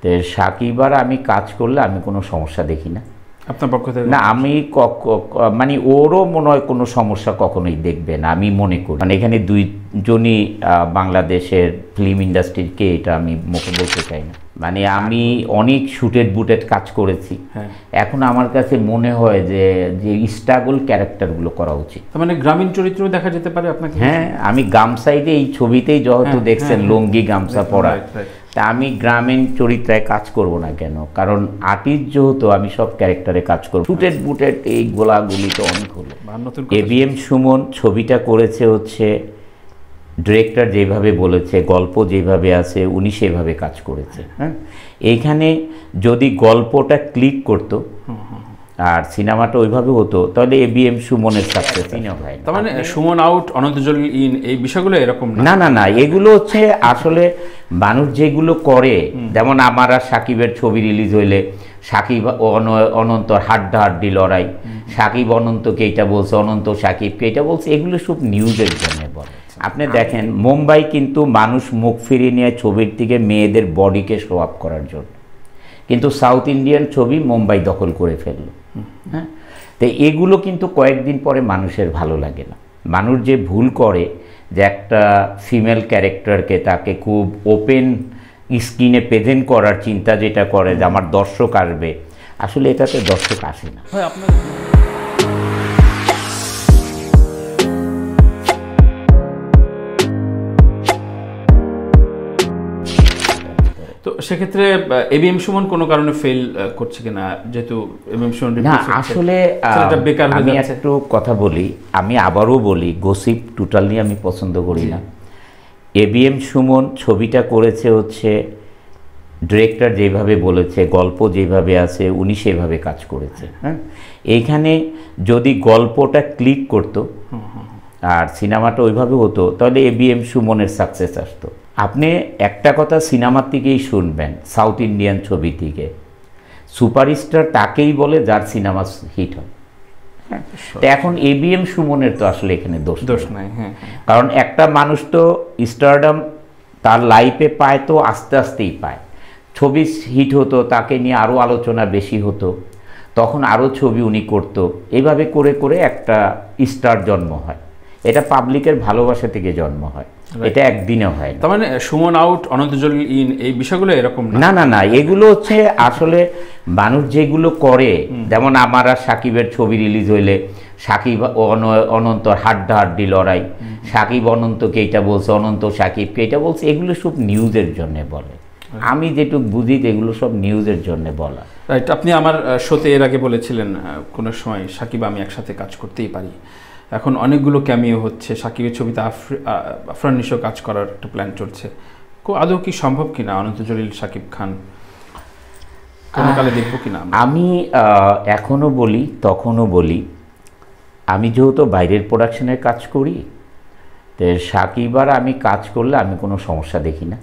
তো সাকিব আর আমি কাজ করলে আমি কোনো সমস্যা দেখি না। আপনার পক্ষ থেকে না, আমি মানে ওরও মনে হয় কোনো সমস্যা কখনোই দেখবে না আমি মনে করি। মানে এখানে দুইজনই বাংলাদেশের ফিল্ম ইন্ডাস্ট্রিকে, এটা আমি মুখে বলতে চাই না। মানে আমি অনেক শুটেড বুটেড কাজ করেছি, এখন আমার কাছে মনে হয় যে যে স্ট্রাগল ক্যারেক্টারগুলো করা উচিত। মানে গ্রামীণ চরিত্র দেখা যেতে পারে আপনাকে। হ্যাঁ, আমি গামসাইডে এই ছবিতেই যেহেতু দেখছেন লুঙ্গি গামছা পরা, তা আমি গ্রামীণ চরিত্রে কাজ করব না কেন? কারণ আর্টিস্ট যেহেতু আমি সব ক্যারেক্টারে কাজ করব। শুটেড বুটেড এই গোলাগুলি তো অনেক হলো। এবিএম সুমন ছবিটা করেছে হচ্ছে ডিরেক্টর যেভাবে বলেছে, গল্প যেভাবে আছে উনি সেভাবে কাজ করেছে। হ্যাঁ, এইখানে যদি গল্পটা ক্লিক করতো আর সিনেমাটা ওইভাবে হতো তাহলে এবিএম সুমনের সাকসেস হয়। তার মানে সুমন আউট, অনন্ত জলিল ইন, এই বিষয়গুলো এরকম না না না, এগুলো হচ্ছে আসলে মানুষ যেগুলো করে, যেমন আমার আর সাকিবের ছবি রিলিজ হইলে সাকিব অনন্তর হাড্ডাহাড্ডি লড়াই, সাকিব অনন্তকে এটা বলছে, অনন্ত সাকিবকে এটা বলছে, এগুলো সব নিউজের জন্য বলে। আপনি দেখেন মুম্বাই কিন্তু মানুষ মুখ ফিরিয়ে নিয়ে ছবির দিকে মেয়েদের বডিকে শো আপ করার জন্য, কিন্তু সাউথ ইন্ডিয়ান ছবি মুম্বাই দখল করে ফেললো। হ্যাঁ, তো এগুলো কিন্তু কয়েকদিন পরে মানুষের ভালো লাগে না। মানুষ যে ভুল করে যে একটা ফিমেল ক্যারেক্টারকে তাকে খুব ওপেন স্ক্রিনে প্রেজেন্ট করার চিন্তা যেটা করে যে আমার দর্শক আসবে, আসলে এটাতে দর্শক আসে না। তো সেক্ষেত্রে এবিএম সুমন কোনো কারণে ফেল করছে কিনা, যেহেতু এবিএম সুমন না আসলে আমি একটু কথা বলি, আমি আবারও বলি গসিপ টোটালি আমি পছন্দ করি না। এবিএম সুমন ছবিটা করেছে হচ্ছে ডিরেক্টর যেভাবে বলেছে, গল্প যেভাবে আছে উনি সেভাবে কাজ করেছে। হ্যাঁ, এইখানে যদি গল্পটা ক্লিক করতো আর সিনেমাটা ওইভাবে হতো তাহলে এবিএম সুমনের সাকসেস আসতো। আপনি একটা কথা সিনেমার থেকেই শুনবেন, সাউথ ইন্ডিয়ান ছবি থেকে সুপারস্টার তাকেই বলে যার সিনেমা হিট হয়। হ্যাঁ, তো এখন এবিএম সুমনের তো আসলে এখানে দোষ নাই। কারণ একটা মানুষ তো স্টারডাম তার লাইফে পায় তো আস্তে আস্তেই পায়। ছবি হিট হতো, তাকে নিয়ে আরও আলোচনা বেশি হতো, তখন আরও ছবি উনি করতো, এইভাবে করে করে একটা স্টার জন্ম হয়। এটা পাবলিকের ভালোবাসা থেকে জন্ম হয়, এটা একদিনে হয় না। তার মানে সুমন আউট, অনন্ত জলিল ইন, এই বিষয়গুলো এরকম না না না, এগুলো হচ্ছে আসলে মানুষ যেগুলো করে, যেমন আমার আর সাকিবের ছবি রিলিজ হইলে সাকিব অনন্তর হাড্ডাহাড্ডি লড়াই, সাকিব অনন্তকে এটা বলছে, অনন্ত সাকিবকে এটা বলছে, এগুলো সব নিউজের জন্য বলে। আমি যেটুকু বুঝি এগুলো সব নিউজের জন্য বলা। রাইট, আপনি আমার শোতে এর আগে বলেছিলেন কোনো সময় সাকিব আমি একসাথে কাজ করতেই পারি। এখন অনেকগুলো ক্যামিও হচ্ছে, সাকিবের ছবিতে আফরান নিশো কাজ করার একটা প্ল্যান চলছে, আদৌ কি সম্ভব কিনা অনন্ত জলিল সাকিব খান কোনো কালে দেখবো কিনা? আমি এখনও বলি তখনও বলি, আমি যেহেতু বাইরের প্রোডাকশনের কাজ করি, তো সাকিব আর আমি কাজ করলে আমি কোনো সমস্যা দেখি না।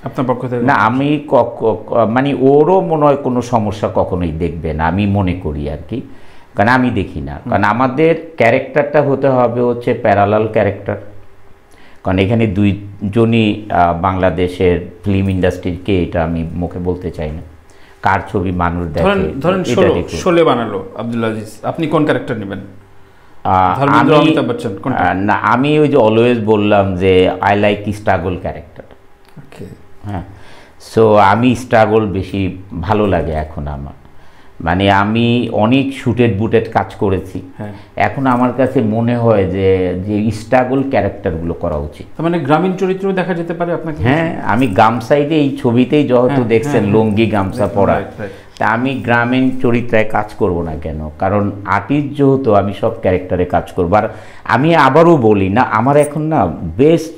আপনার পক্ষ থেকে না, আমি মানে ওরও মনে হয় কোনো সমস্যা কখনোই দেখবে না আমি মনে করি আর কি, কারণ আমি দেখি না। কারণ আমাদের ক্যারেক্টারটা হতে হবে হচ্ছে প্যারালাল ক্যারেক্টার, কারণ এখানে দুইজনই বাংলাদেশের ফিল্ম ইন্ডাস্ট্রিকে, এটা আমি মুখে বলতে চাই না, কার ছবি মানুষ দেখে। ধরেন শোলে বানালো আব্দুল আজিজ, আপনি কোন ক্যারেক্টার নেবেন? না, আমি ওই যে অলওয়েজ বললাম যে আই লাইক স্ট্রাগল ক্যারেক্টার। হ্যাঁ, সো আমি স্ট্রাগল বেশি ভালো লাগে এখন আমার। মানে আমি অনেক শুটেড বুটেড কাজ করেছি, এখন আমার কাছে মনে হয় যে যে স্ট্রাগল ক্যারেক্টারগুলো করা উচিত। মানে গ্রামীণ চরিত্র দেখা যেতে পারে আপনাকে। হ্যাঁ, আমি গামসাইডে এই ছবিতেই যেহেতু দেখছেন লুঙ্গি গামছা পরা, তা আমি গ্রামীণ চরিত্রে কাজ করব না কেন? কারণ আর্টিস্ট যেহেতু আমি সব ক্যারেক্টারে কাজ করবো। আর আমি আবারও বলি না, আমার এখন না বেস্ট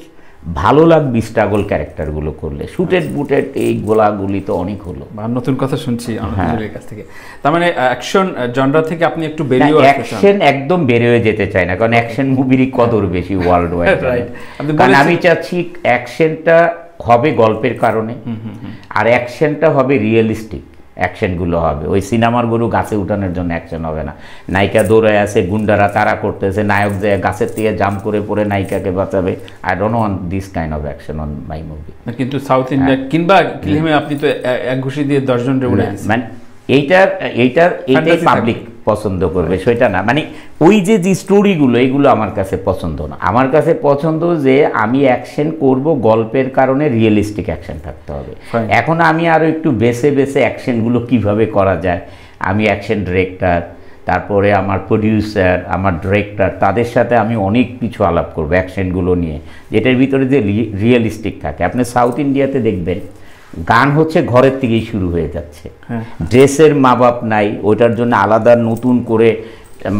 ভালো লাগবে স্ট্রাগল ক্যারেক্টারগুলো করলে। শুটেড বুটেড এই গোলাগুলি তো অনেক হলো। নতুন কথা শুনছি আমাদের কাছ থেকে। তার মানে অ্যাকশন জনরা থেকে আপনি একটু বেরিয়ে আসতে চান? অ্যাকশন একদম বেরিয়ে যেতে চাই না, কারণ অ্যাকশন মুভিরই কদর বেশি ওয়ার্ল্ড ওয়াইড। কারণ আমি চাচ্ছি অ্যাকশনটা হবে গল্পের কারণে, আর অ্যাকশনটা হবে রিয়েলিস্টিক। অ্যাকশনগুলো হবে। ওই সিনেমার গরু গাছে উঠানোর জন্য অ্যাকশন হবে না, নায়িকা দৌড়ে আছে, গুন্ডারা তারা করতেছে, নায়ক যে গাছের থেকে জাম্প করে পড়ে নায়িকাকে বাঁচাবে। I don't want this kind of action on my movie. কিন্তু সাউথ ইন্ডিয়া কিংবা ফিল্মে আপনি তো এক ঘুষি দিয়ে 10 জন উড়ে মানে এইটাই পাবলিক পছন্দ করবে সেটা না, মানে ওই যে স্টোরিগুলো এগুলো আমার কাছে পছন্দ না। আমার কাছে পছন্দ যে আমি অ্যাকশন করব, গল্পের কারণে রিয়েলিস্টিক অ্যাকশন থাকতে হবে। এখন আমি আরও একটু বেছে বেছে অ্যাকশনগুলো কিভাবে করা যায়, আমি অ্যাকশন ডিরেক্টর, তারপরে আমার প্রডিউসার, আমার ডিরেক্টর, তাদের সাথে আমি অনেক কিছু আলাপ করবো অ্যাকশনগুলো নিয়ে, যেটার ভিতরে যে রিয়েলিস্টিক থাকে। আপনি সাউথ ইন্ডিয়াতে দেখবেন গান হচ্ছে ঘরের থেকেই শুরু হয়ে যাচ্ছে, ড্রেসের মা বাপ নাই, ওটার জন্য আলাদা নতুন করে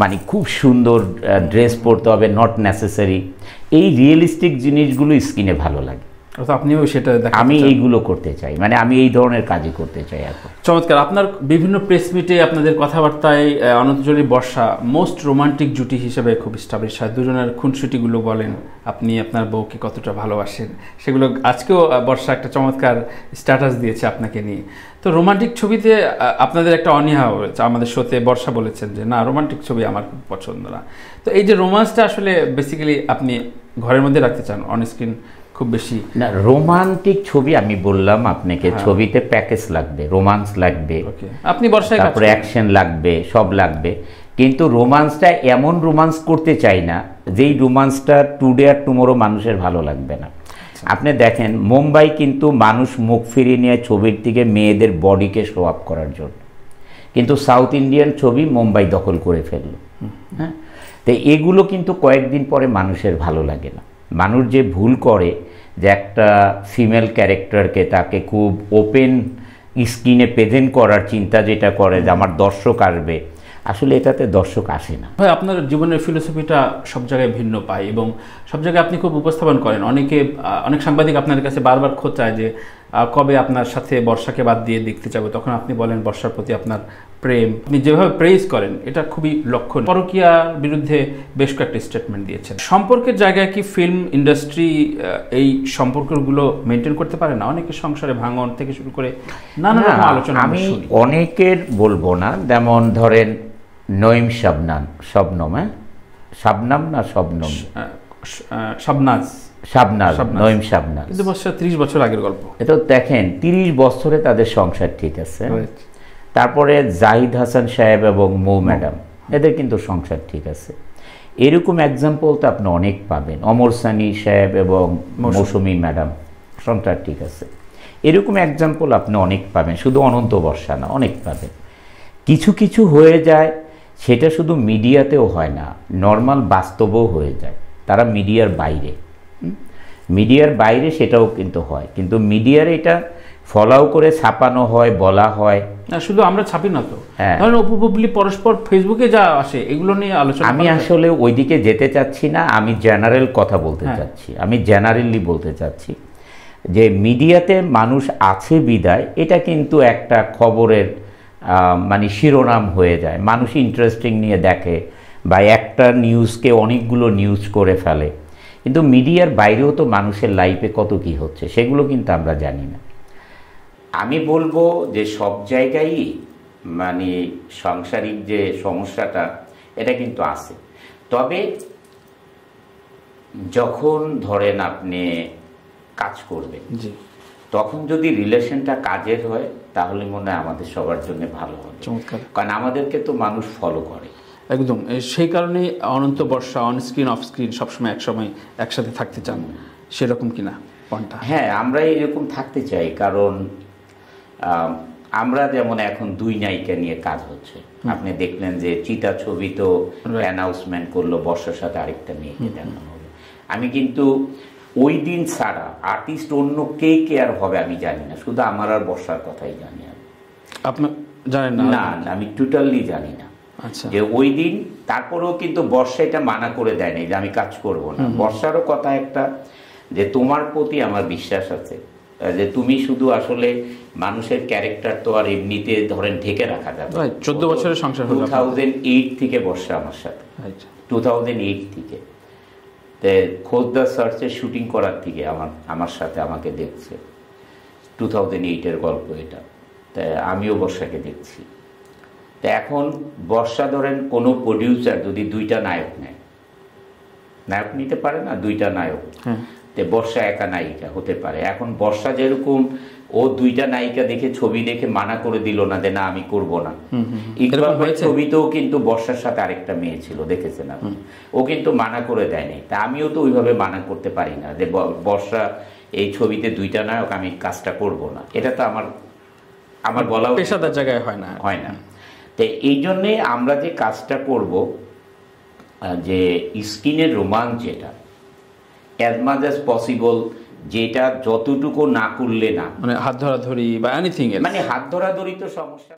মানে খুব সুন্দর ড্রেস পরতে হবে, নট নেসেসারি। এই রিয়েলিস্টিক জিনিসগুলো স্ক্রিনে ভালো লাগে, আপনিও সেটা আমি এইগুলো করতে চাই, মানে আমি এই ধরনের কাজই করতে চাই এখন। চমৎকার। আপনার বিভিন্ন প্রেস মিটে আপনাদের কথাবার্তায় অনন্ত জলিল বর্ষা মোস্ট রোমান্টিক জুটি হিসেবে খুব স্টাবলিশ হয়। দুজনের খুনসুটিগুলো বলেন, আপনি আপনার বউকে কতটা ভালোবাসেন, সেগুলো আজকেও বর্ষা একটা চমৎকার স্ট্যাটাস দিয়েছে আপনাকে নিয়ে। তো রোমান্টিক ছবিতে আপনাদের একটা অনীহা হয়েছে, আমাদের শোতে বর্ষা বলেছেন যে না, রোমান্টিক ছবি আমার খুব পছন্দ না। তো এই যে রোমান্সটা আসলে বেসিক্যালি আপনি ঘরের মধ্যে রাখতে চান, অন স্ক্রিন খুব বেশি না। রোমান্টিক ছবি আমি বললাম আপনাকে, ছবিতে প্যাকেজ লাগবে, রোমান্স লাগবে, আপনি বর্ষায় তারপরে অ্যাকশন লাগবে, সব লাগবে। কিন্তু রোমান্সটা এমন রোমান্স করতে চাই না যেই রোমান্সটা টুডে আর টুমোরো মানুষের ভালো লাগবে না। আপনি দেখেন মুম্বাই কিন্তু মানুষ মুখ ফিরিয়ে নিয়ে ছবির দিকে মেয়েদের বডিকে শো আপ করার জন্য, কিন্তু সাউথ ইন্ডিয়ান ছবি মুম্বাই দখল করে ফেললো। হ্যাঁ, তো এগুলো কিন্তু কয়েকদিন পরে মানুষের ভালো লাগে না। মানুষ যে ভুল করে যে একটা ফিমেল ক্যারেক্টারকে তাকে খুব ওপেন স্ক্রিনে প্রেজেন্ট করার চিন্তা যেটা করে যে আমার দর্শক আসবে, আসলে এটাতে দর্শক আসে না। ভাই, আপনার জীবনের ফিলোসফিটা সব জায়গায় ভিন্ন পায় এবং সব জায়গায় আপনি খুব উপস্থাপন করেন। অনেক সাংবাদিক আপনার কাছে বারবার খোঁচায় যে কবে আপনার সাথে বর্ষাকে বাদ দিয়ে দেখতে যাবো, তখন আপনি বলেন বর্ষার প্রতি আপনার প্রেম। আপনি যেভাবে প্রেজ করেন এটা খুবই লক্ষণ। পরকীয়ার বিরুদ্ধে বেশ কয়েকটি স্টেটমেন্ট দিয়েছেন। সম্পর্কের জায়গায় কি ফিল্ম ইন্ডাস্ট্রি এই সম্পর্কগুলো মেনটেন করতে পারে না? অনেকের সংসারে ভাঙন থেকে শুরু করে নানা রকম আলোচনা আমি অনেকের বলবো না, যেমন ধরেন নঈম শাবনাম, শাবনাজ, নঈম শাবনাজ, কিন্তু 30 বছর আগের গল্প। এটা দেখেন 30 বছরে তাদের সংসার ঠিক আছে। তারপরে জাহিদ হাসান সাহেব এবং মৌ ম্যাডাম, এদের কিন্তু সংসার ঠিক আছে। এরকম এক্সাম্পল তো আপনি অনেক পাবেন। অমর সানি সাহেব এবং মৌসুমী ম্যাডাম সংসার ঠিক আছে। এরকম এক্সাম্পল আপনি অনেক পাবেন, শুধু অনন্ত বর্ষা না, অনেক পাবেন। কিছু কিছু হয়ে যায়, সেটা শুধু মিডিয়াতেও হয় না, নর্মাল বাস্তবেও হয়ে যায়। তারা মিডিয়ার বাইরে সেটাও কিন্তু হয়, কিন্তু মিডিয়ার এটা ফলো করে ছাপানো হয়, বলা হয়। শুধু আমরা ছাপি না তো, ধরেন উপবুবলি পরস্পর ফেসবুকে যা আসে এগুলো নিয়ে আলোচনা। আমি আসলে ওইদিকে যেতে চাচ্ছি না, আমি জেনারেল কথা বলতে চাচ্ছি। আমি জেনারেলি বলতে চাচ্ছি যে মিডিয়াতে মানুষ আছে বিদায় এটা কিন্তু একটা খবরের মানে শিরোনাম হয়ে যায়, মানুষ ইন্টারেস্টিং নিয়ে দেখে, বা একটা নিউজকে অনেকগুলো নিউজ করে ফেলে। কিন্তু মিডিয়ার বাইরেও তো মানুষের লাইফে কত কি হচ্ছে সেগুলো কিন্তু আমরা জানি না। আমি বলবো যে সব জায়গায় মানে সাংসারিক যে সমস্যাটা এটা কিন্তু আছে। তবে যখন ধরেন আপনি কাজ করবেন, তখন যদি রিলেশনটা কাজের হয় তাহলে মনে হয় আমাদের সবার জন্য ভালো হবে। কারণ আমাদেরকে তো মানুষ ফলো করে। একদম, সেই কারণে অনন্ত বর্ষা অন স্ক্রিন অফ স্ক্রিন সবসময় একসাথে থাকতে চান, সেরকম কিনা কোনটা? হ্যাঁ, আমরা এরকম থাকতে চাই, কারণ আমরা যেমন এখন 2 নায়িকা নিয়ে কাজ হচ্ছে। আপনি দেখলেন যে চিতা ছবি তো অ্যানাউন্সমেন্ট করলো বর্ষার সাথে আরেকটা মেয়েকে দেখানো হলো। আমি কিন্তু ওই দিন ছাড়া আর্টিস্ট অন্য কে কেয়ার হবে আমি জানি না, শুধু আমার আর বর্ষার কথাই জানি। আপনার জানেন না? না, আমি টোটালি জানি না যে ওই দিন। তারপরেও কিন্তু বর্ষা এটা মানা করে দেয়নি যে আমি কাজ করব না। বর্ষারও কথা একটা যে তোমার প্রতি আমার বিশ্বাস আছে, যে তুমি শুধু আসলে মানুষের ক্যারেক্টার তো আর এমনিতে ধরেন ঢেকে রাখা যাবে। 14 বছরের সংসার, 2008 থেকে বর্ষা আমার সাথে, 2008 থেকে খোদদার সার্চের শুটিং করার থেকে আমার সাথে আমাকে দেখছে। 2008-এর গল্প এটা। তা আমিও বর্ষাকে দেখছি। তা এখন বর্ষা ধরেন কোনো প্রডিউসার যদি 2টা নায়ক নেয়, নায়ক নিতে পারে না, 2টা নায়ক, তো বর্ষা একা নায়িকা হতে পারে। এখন বর্ষা যেরকম ও 2টা নায়িকা দেখে ছবি দেখে মানা করে দিল না যে না আমি করব না, ইকবাল ভাই ছবিতেও কিন্তু বর্ষার সাথে আরেকটা মেয়ে ছিল, দেখেছেন আপনি, ও কিন্তু মানা করে দেয়নি। তা আমিও তো ওইভাবে মানা করতে পারি না যে বর্ষা এই ছবিতে 2টা নায়ক, আমি কাজটা করব না, এটা তো আমার বলা পেশাদার জায়গায় হয় না। তো এই জন্যে আমরা যে কাজটা করব, যে স্ক্রিনের রোমান্স, যেটা অ্যাজ মাচ অ্যাজ পসিবল, যেটা যতটুকু না করলে না, মানে হাত ধরাধরি বা এনিথিং, মানে হাত ধরাধরি তো সমস্যা।